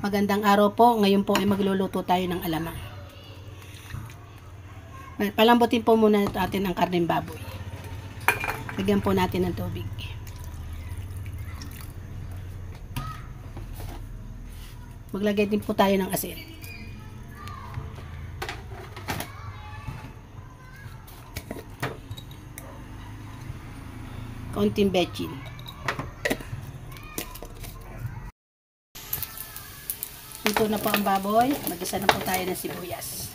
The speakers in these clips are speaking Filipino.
Magandang araw po. Ngayon po ay magluluto tayo ng alamang. Palambutin po muna natin ang karneng baboy. Lagyan po natin ng tubig. Maglagay din po tayo ng asin. Konting betchin. Luto na po ang baboy. Mag-isa na po tayo ng sibuyas.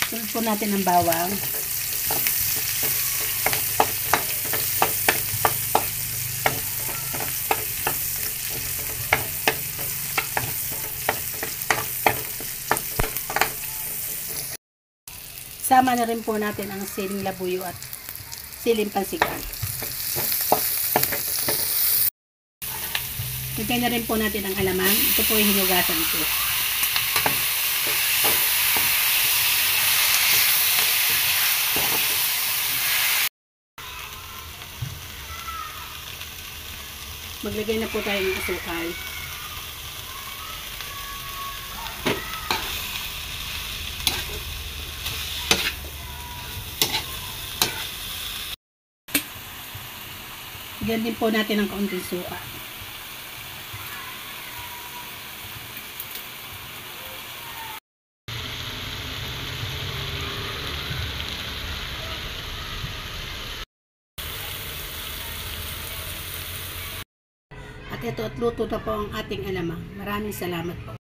Sunod po natin ang bawang. Sama na rin po natin ang siling labuyo at siling pansigang. Lagay na rin po natin ang alamang. Ito po yung hinugasan ito. Maglagay na po tayo ng asukal. Lagyan din po natin ng kaunting suka. At ito at luto na po ang ating alamang. Maraming salamat po.